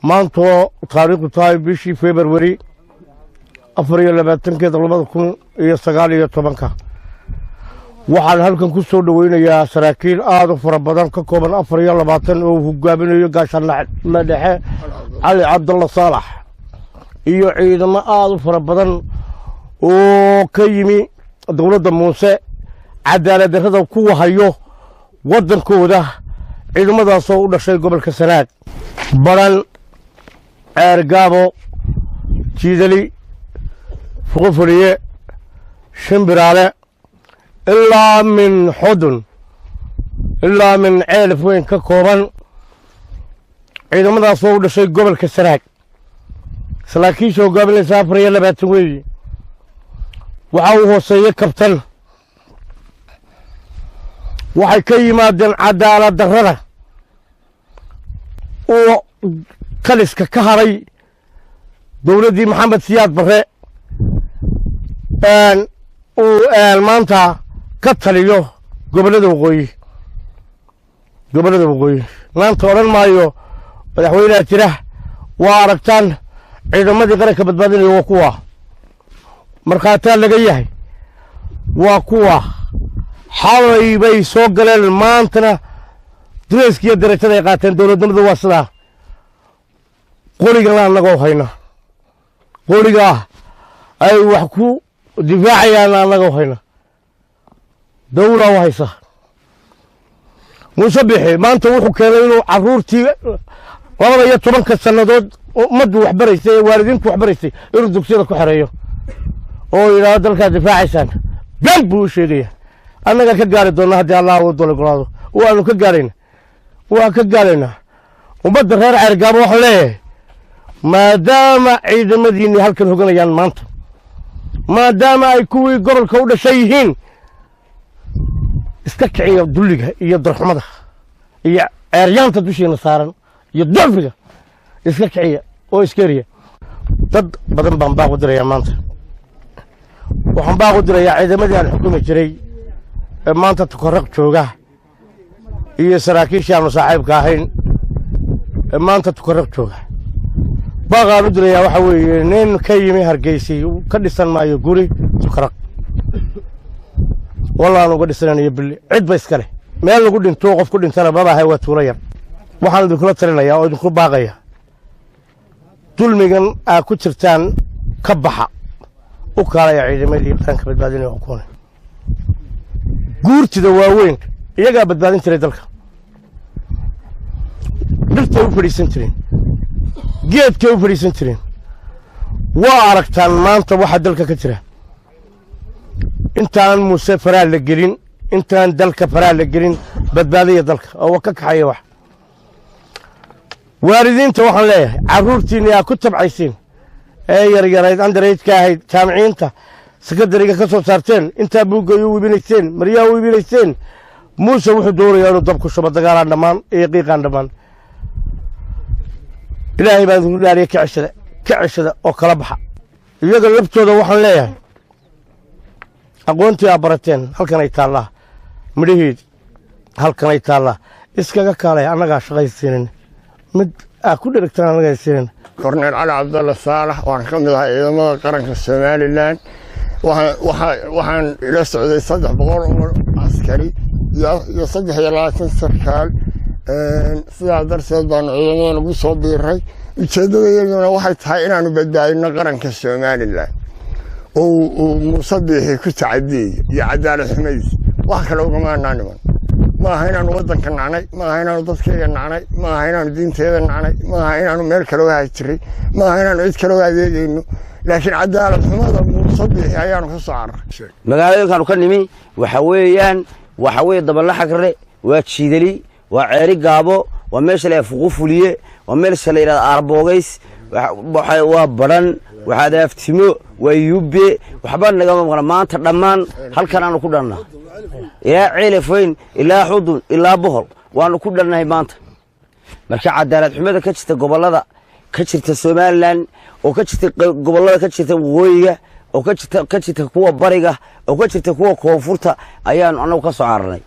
maantoo taariikhdu tahay bishii February 2019 waxaan halkan ku soo dhaweynayaa saraakiil aad u fara badan ka kooban 24 oo hogaaminayo gaashaan la dhexe Cali Cabdulla Saalax iyo ciidamo aad u fara badan oo ka yimi dawladda Muuse cadaalad darrada ku hayo wadankooda ciidamadaas oo u dhashay gobolka Sanaag baran Ergabo Jidali Fuqufuriye Shimbiraale إلا من حضن إلا من عيلف وين ككوبان إذا ماذا صور شيء قبل كسراك سلاكيشو قبل سافر يلا باتوي وعوه سيء كابتن وحي كيما دين عدالة دررة وكالس ككهري دولدي محمد سياد بري والمانتا كتليو قبل ذوقي لان تورن مايو مدحوينه جره وارagtaan ciidamadii qaranka badbaadinaya waa kuwa markaataa laga yahay waa kuwa xalay bay soo galeen maantana dureeskiya darajada ay qaateen dawladnimadu waa sida qoriga la naga hayna qoriga ay wax ku difaacayaan naga hayna dawra wahaysa musabixi maanta wuxuu keenay inuu caruurtii 12 sanadood umadu wax baraysay waalidiintu wax baraysay inuu dugsiyada ku xareeyo oo ilaa dalka difaacaysan bambu sheegaya annaga ka gaari doona hadii Allah uu dole golaado waanu ka gaarayna waa ka gaarayna umada reer Ergabo wax leeyahay maadaama ciidamadiina halkan hoganayaan maanta maadaama ay kuwii gobolka u dhashay yihiin iska kiciyo duliga iyo darxumada iyo eeryaanta dusheena saaran iyo dulfiga iska kiciyo oo iskariya dad badan baan baaq u diraya maanta waxaan baaq u dirayaa ciidamadii aan xukuumi jiray ee maanta tukaraq jooga iyo saraakiisha aan saaxiibka ahayn ee maanta tukaraq jooga baaqaan u dirayaa waxa weeye nin ka yimi Hargeysa ka dhisan maayo guri tukaraq والله أنا قد سنة يبلي عد بس كله ما يلقوا دين توقف كل إنسان بابا هاي وتوليا وحنا دخلنا ترينا يا أو دخل باقية طول ميجان كترتان كبحة وكالا يا عيد مالي كانك بدبادين يحكونه قورت دواوين يجا بدبادين تري دلك دلت يوفري سنترين جيت كيوفري سنترين واركتان ما أنت واحد دلك كتره intaan Muuse faraa la gelin intaan dalka faraa la gelin badbaadiya dalka oo ka kaxay wax waalidiinta waxaan leeyahay caruurtiina ku tabcaysiin ee yar-yarayd andareedka ahayd jaamiciinta sekondariga ka soo saarteen inta buuga u wibinayseen mariyaa u wibinayseen Muuse wuxuu doonayaa inuu dab ku shubo dagaalan dhamaan ee qiiqan dhamaan ilaahay baa u dhaariyay kacishada oo kala baxa iyaga laftooda waxaan leeyahay aqoontii abarateen halkan ay taala midhiid halkan ay taala iskaga kaalay anaga shaqaysiin mid ku dhigtaan anaga aysiin Korneel Cali Cabdulla Saalax waan ka mid ahay ciidamada qaranka Soomaaliland waxaan ila socday 300 oo askari iyo 23 sarkaal sidaa darteed baan ciidamada lagu soo biiray ujeedadayaduna waxay tahay inaanu badbaadino qaranka Soomaaliland ومصدق كتعدي يا عدالة حميد وهكذا وما نانيون ما هنا نودن كنعني ما هنا نضد كي نعني ما هنا ندين تيدا نعني ما هنا نمير كلوها يشتري ما هنا نعيد كلوها يدينه لكن عدالة حميد مصدق أيام خسارة مقالة كانوا كلمي وحوي دبل حكرة وتشيدلي وعرق جابو ومشي لفقوفلية ومشي لأربوغيس وبرن وهذا فتمو ويوبي وحبان نجمع مغرمان ترمان هل كان أنا كلنا يا عيلة فين إلا حضن إلا بحر وأنا كلنا هيبانت مركز عدالة حميدة كشت قبل هذا كشت السومالان وكشت قبل هذا كشت وغوية وكشت قوة بريقة وكشت قوة كوفورتا أيان أنا وكسر عرني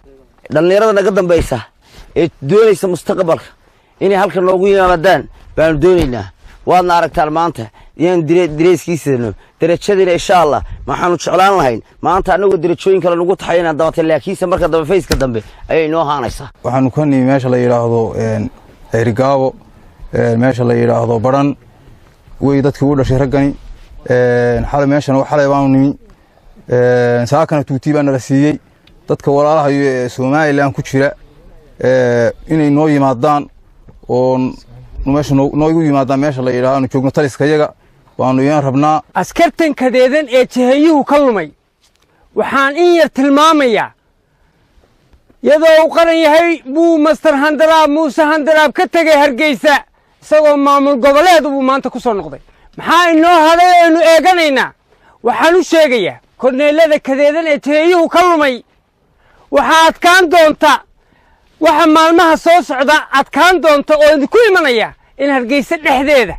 ده اللي يرى نقدم بيسه الدنيا مستقبل inay halkan noogu yimaadaan baanu doonaynaa waadna aragtaan maanta inaan direyskiisano darajadiina insha allah waxaanu jeclaan lahayn maanta annagoo darajooyin kale nagu tahay inaan dabatay laakiinse marka dambe fayska dambe ayay noo haanaysaa waxaanu ka nimi meesha la yidhaahdo ceerigaabo meesha la yidhaahdo baran way dadkii u dhashay raggani xalay meeshana xalay baanu nimi saakana tuutii baa nala siiyey dadka walaalaha ee Soomaaliland ku jira inay noo yimaadaan oo meesha noogu yimaadaan meesha la yiraahdo joogno taliska iyaga waanu yaan rabnaa askartan kadeedan ee jihayuhu ka lumay waxaan in yar tilmaamayaa iyadoo uu qaran yahay buu master handaraab muuse handaraab ka tagay Hargeysa isagoo maamul goboleed uu maanta ku soo noqday maxaa inoo haday aynu eeganaynaa waxaan u sheegayaa korneelada kadeedan ee jihayuhu ka lumay waxa adkaan doonta waxa maalmaha soo socda adkaan doonta oo idinku imanaya in Hargeysa dhexdeeda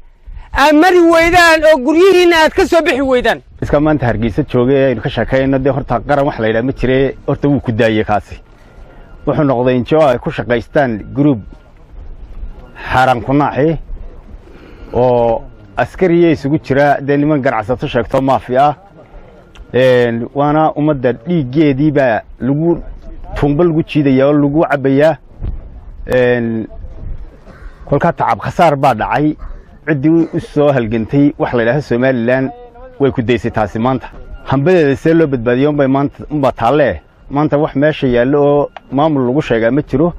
aad mari weydaan oo guryihiina aad ka soo bixi weydaan iska maanta Hargeysa joogay aynu ka shaqeynaa de horta qaran wax la yiraahdo ma jiree horta wuu ku daayay kaasi wuxuu noqday in ay ku shaqeystaan group xaran ku naaxi oo askariye isugu jira de niman ganacsato sheegto maafiya waana umada dhiigeedii baa lagu tumbal lagu jiidaya oo lagu cabaya kolka tacab khasaar baa dhacay cidii u soo halgantay wax la yiraahdo Soomaaliland way ku daysay taasi maanta hambadeeda see loo badbaadiyo bay maanta taale maanta wax meesha yaalo oo maamul lagu sheegaa ma jiro